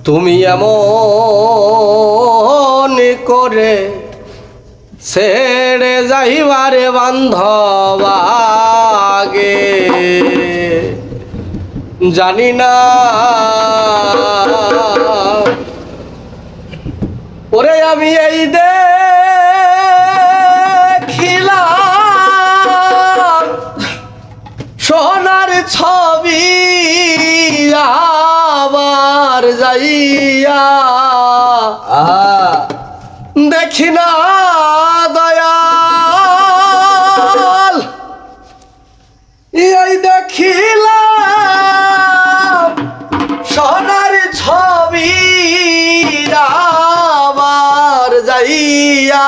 তুমি এমন করে ছেড়ে যাইবারে বান্ধব আগে জানি না ওরে আমি এই দেখিলাম সোনার ছবি আবার যাইয়া দেখি না দয়াল এই দেখিলাম সোনার ছবি আবার যাইয়া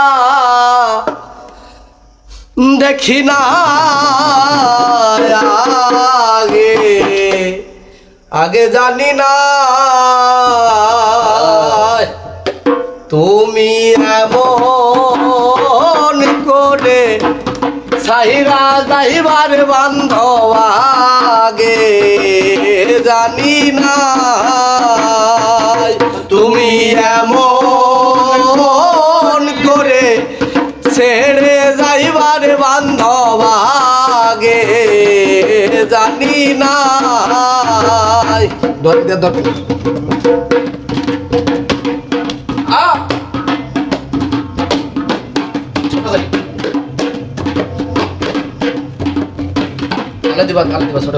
দেখি না আগে আগে জানি না তুমি এমন করে সাইরা যাইবার বান্ধব আগে জানি না তুমি এমন করে ছেড়ে যাইবার বান্ধব আগে জানি না ধরে ধরে দিবা ছোট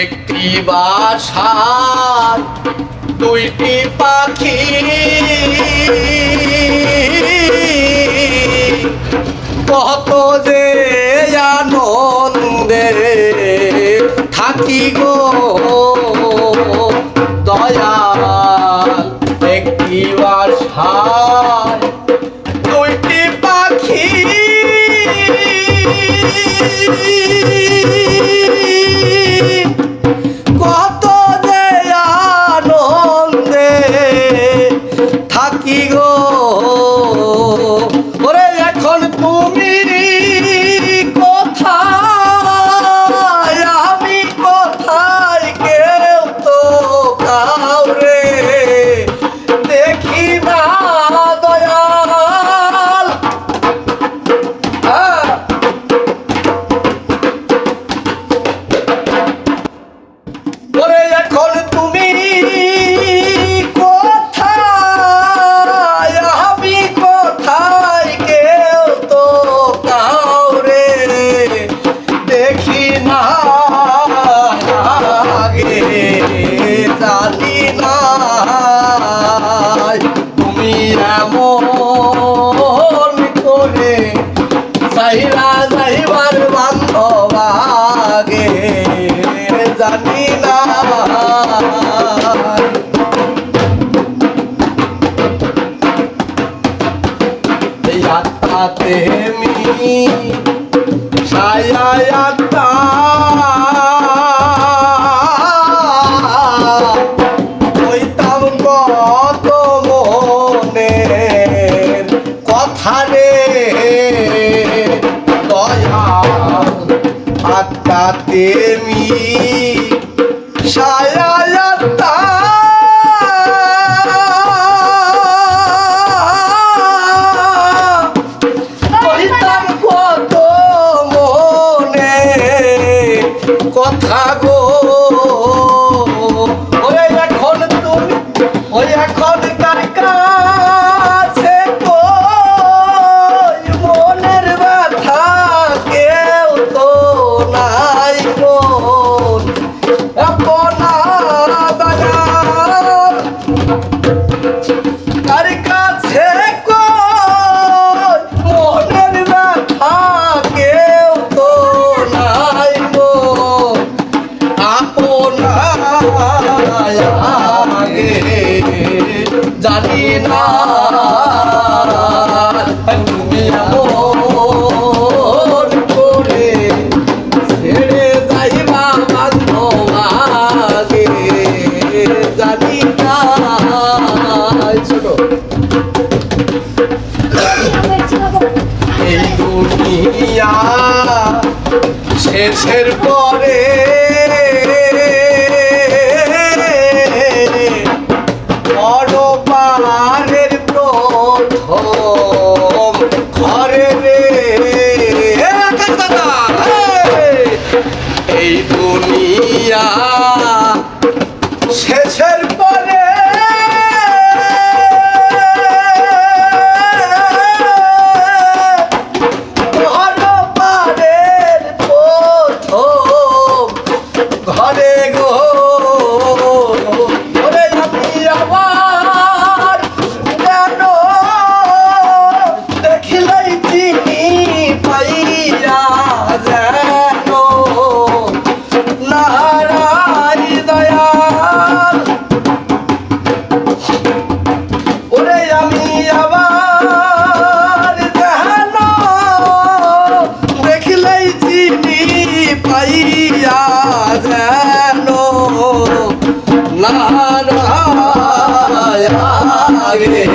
একটি বাসার দুইটি পাখি কত যে আনন্দে থাকি গো দয়াল একটি বাসার দুইটি পাখি কত যে আনন্দে থাকি গো ওরে এখন তুমি কোথায় আমি কোথায় কেউ তো কাউরে দেখি না দয়াল ওরে এখন তুমি কোথায় আমি কোথায় কেউ তো কাউরে দেখি না আগে জানি না তুমি এমন করে সাইরা যাইবার বান্ধব আগে জানি না আত্মাতে মি ছায়া হইতাম কত মনের কথা রে দয়াল আত্মাতে মি ছায়া কথা গো ওরে এখন তুমি ওই এখন কার কাছে কই মনের ব্যথা কেউ তো নাই গো আপনা দয়াল কার কাছে কই মনের ব্যথা কেউ তো নাই গো জানি না তুমি এমন করে ছেড়ে যাইবা বান্ধব আগে জানি না ছোট এই দুনিয়া শেষের পরে এই দুনিয়া শেষের পরে ঘরে গো ওরে আমি আবার কেন দেখিলাই চিনি পাইয়া যেন নারায় দয়াল ওরে আমি আবার যেন দেখিলাই চিনি পাইয়া যেন নারায় আগে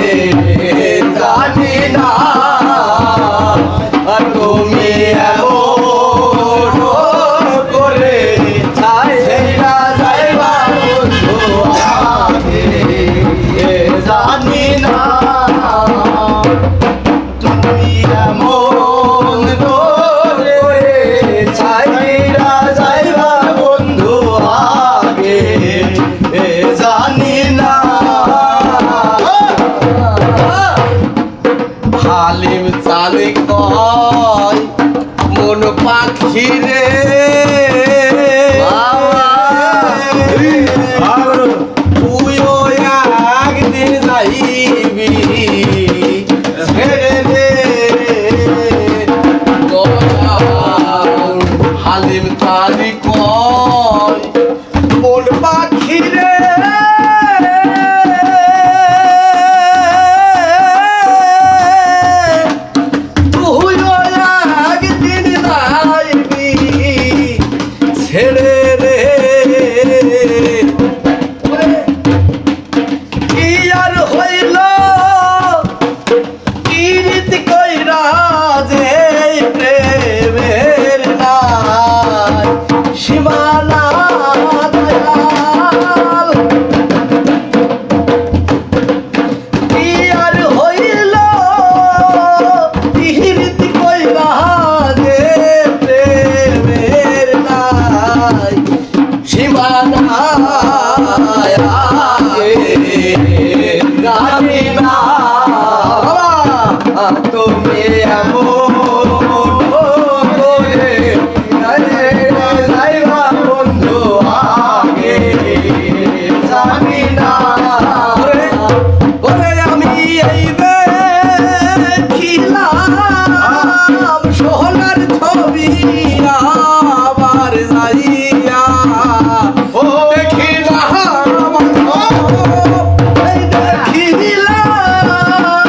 জানি না তুমি এমন করে ছাইরা যাইবা বন্ধু আগে জানি না তুমি এমন করে ছাইরা যাইবা বন্ধু আগে জানি না হালিম চালি কয় মন পাখি রে তুইও একদিন যাইবি ছেড়ে রে হালিম চালি কয় মন পাখি রে ছেড়ে রে কি আর হইল কি রীতি কইরা যে প্রেমের নাই সীমানা দয়াল কি আর হইল কি রীতি কইরা যে প্রেমের নাই সীমানা জানি না তুমি এমন করে যাইবা বন্ধু আগে জানি না ওরে আমি এই দেখিলাম সোনার ছবি আবার যাইয়া ও দেখিলাম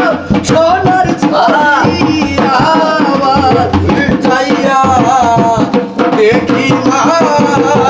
সোনার ছবি আবার যাইয়া দেখিলাম